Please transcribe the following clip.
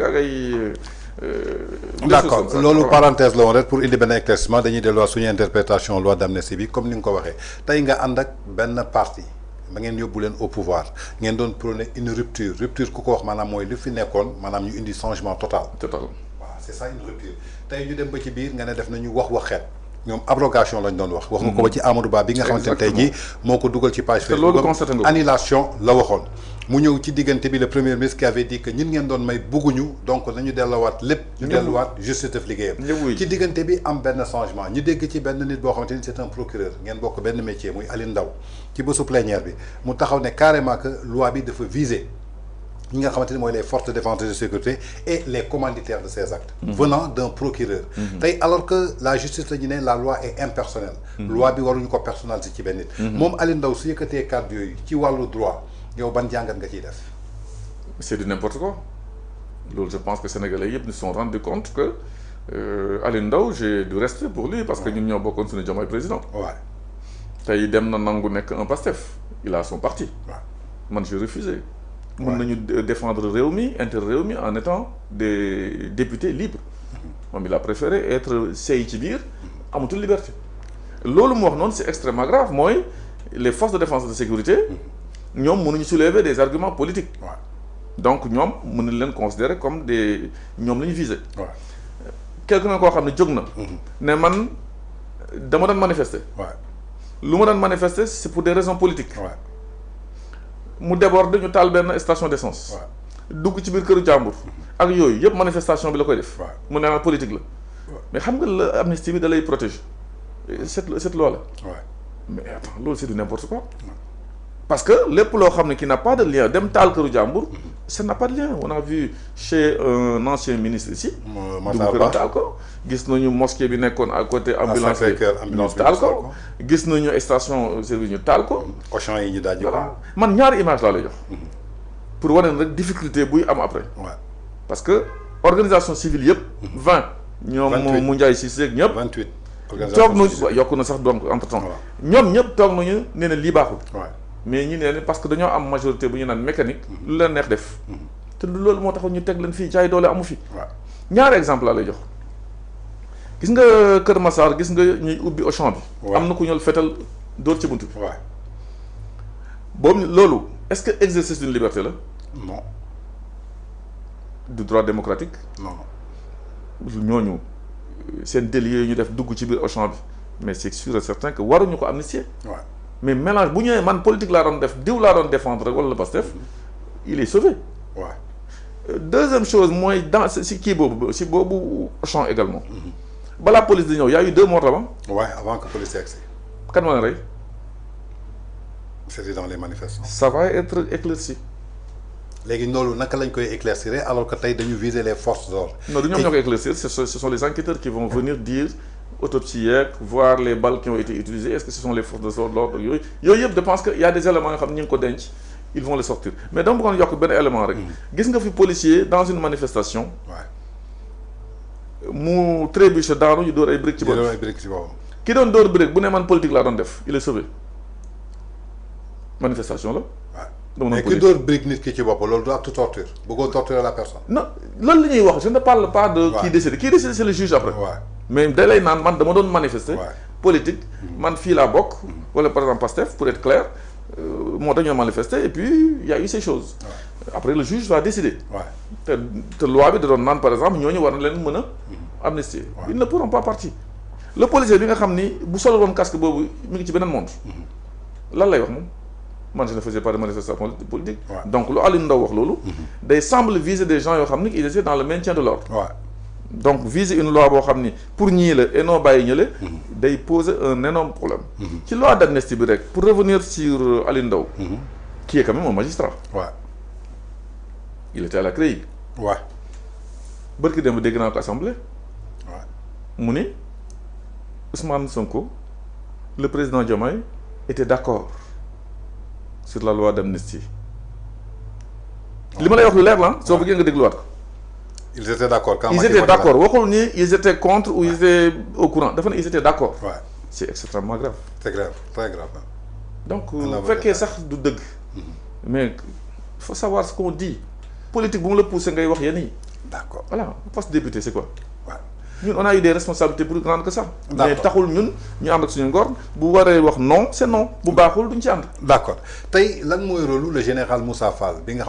ak ay. d'accord loolu parenthèse la woon rek pour indi benn éclaircissement dañuy delluwaat suñu interprétation loi d'amnistie bi comme ni nga ko waxee tey nga ànd ak benn parti ba ngeen yóbbu leen au pouvoir ngeen doon prôner une rupture ku ko wax maanaam mooy li fi nekkoon maanaam ñu indi changement total. total waaw c'est ça une rupture tey ñu dem ba ci biir nga ne def nañu waxeet ñoom abrogation lañ doon wax. wax nga ko ba ci Amadou Ba bi nga xamante ne tey jii moo ko dugal ci page Facebook annulation la waxoon. mu ñëw ci diggante bi le premier ministre qui avait dit que ñun ngeen doon may bugguñu donc nañu delluwaat lépp. ñu delluwaat justice def liggéeyam. ci diggante bi am benn changement ñu dégg ci benn nit boo xamante ni c'est un procureur ngeen bokk benn métier muy Aline Ndao ci bésu plénière bi mu taxaw ne carrément que loi bi dafa viser ñi nga xamante ni mooy les forces de défense et de sécurité et les commanditaires de ces actes. venant d'un procureur. tey alors que la justice la ñu ne la loi est impersonnelle. loi bi waruñu ko personnaliser ci benn nit. moom Aline Ndao su yëkkatee kàddu yooyu ci wàllu droit. yow ban jàngat nga ciy def. c'est du n'importe quoi loolu je pense que sénégalais yëpp nous se sont rendu compte que Aline Ndao j'ai du respect pour lui parce que ñun ñoo bokkoon suñu Diomaye président. waaw tey dem na nangu nekk un Pastef il a son parti. waaw man j'ai refusé. mën nañu défendre réew mi intérêt réew mi en étant des députés libres. moom il a préféré être sey ci biir amatul liberté. loolu mu wax noonu c'est extrêmement grave mooy les forces de défense et de sécurité. ñoom mënuñu soulever des arguments politiques. Ouais. donc ñoom mën nañ leen considérer comme des ñoom la ñu visé. Ouais. quelqu'un koo xam ne jóg na. ne man dama doon manifester. lu ma doon manifester c'est pour des raisons politiques. mu déborde ñu taal benn station d'essence. dugg ci biir këru jàmbur. ak yooyu yëpp manifestation bi la koy def. mu ne la politique la. mais xam nga la amnistie bi da lay protéger. cette loi là. mais attends loolu c'est du n'importe quoi. parce que lépp loo xam ne qui n'a pas de lien dem taal këru jàmbur ça n'a pas de lien on a vu chez un ancien ministre ici dugg këram taal ko gis nañu mosquée bi nekkoon à côté ambulance ñu taal ko gis nañu station service ñu taal ko Auchan yi ñu daaj voilà man ñaari image laa lay jox pour wane rek difficulté buy am après parce que organisation civile yëpp 20 ñoom mu Ndiaye Cissé ak ñëpp 28 toog nañu yokku na sax donc entre temps ñoom ñëpp toog nañu nee na lii baaxul mais ñi nee parce que dañoo am majorité bu ñu naan mécanique lu leen neex def te loolu moo taxoon ñu teg leen fii jaay doole amu fi ñaari exemple laa lay jox gis nga Kër Massar gis nga ñuy ubbi Auchan bi am na ku ñëw fetal dóor ci buntu bi boobu loolu est-ce que exercice d'une liberté la non du droit démocratique non ñooñu seen délit yooyu ñu def dugg ci biir Auchan bi mais c'est sûr et certain que waruñu ko amnistier mais mélange bu ñëwee man politique laa doon def diw laa doon défendre rek wala le Pastef il est sauvé. deuxième chose mooy dans si kii boobu si boobu champ également. balaa police di ñëw y a eu 2 morts là-bas. avant que police yegg si. kan moo leen rey. c'était dans les manifestants. ça va être éclairci. léegi loolu naka lañ koy éclaircir alors que tey dañu viser les forces d'ordre. non du ñoom ñoo koy éclaircir ce sont les enquêteurs qui vont venir dire. autopsie yeeg voir les balles qui ont été utilisées est-ce que ce sont les forces de l'ordre yooyu yëpp je pense que y a des éléments yoo xam ne ñu ngi ko denc ils vont les sortir mais dama bëggoon yokk benn élément rek gis nga fi policier dans une manifestation mu trébuché daanu ñu dóor ay briques ci bopp ki doon dóor brique bu ne man politique laa doon def il est sauvé manifestation la mais ki dóor brique nit ki ci bopp loolu du acte torture bëggoo torturer la personne non loolu la ñuy wax je ne parle pas de qui décide c'est le juge après mais da lay naan man dama doon manifester politique man fii laa bokk wala par exemple Pastef pour être clair moo tax ñoo manifester et puis il y a eu ces choses après le juge va décider te loi bi da doon naan par exemple ñooñu war na leen mën a amnistier ils ne pourront pas partir le policier bi nga xam ni bu solo woon casque boobu mi ngi ci beneen monde lan lay wax moom man je ne faisais pas de manifestation politique donc lu Aline Ndao wax loolu day semble viser des gens yoo xam ni ils étaient dans le maintien de l'ordre donc viser une loi boo xam ni pour ñii la et non bàyyi ñële day poser un énorme problème ci loi d'amnistie bi rek pour revenir sur Aline Ndao qui est quand même un magistrat il était à la CREI bërki dem dégg naa ko assemblée mu ni Ousmane Sonko le président Diomaye était d'accord sur la loi d'amnistie li ma lay wax lu leer la soo bëggee nga dégluwaat ko ils étaient d'accord quand ils étaient d'accord waxul ni ils étaient contre ou ils étaient au courant dafa ne ils étaient d'accord c'est extrêmement grave c'est grave très grave donc bu fekkee sax du dëgg mais il faut savoir ce qu'on dit politique bu mu la poussé ngay wax yenn yi d'accord voilà poste député c'est quoi. ñun on a eu des responsabilités plus grandes que ça. mais taxul ñun ñu ànd ak suñu ngor bu waree wax non c'est non bu baaxul duñ ci ànd. d'accord tey lan mooy rôle le général Moussa Fall bi nga xam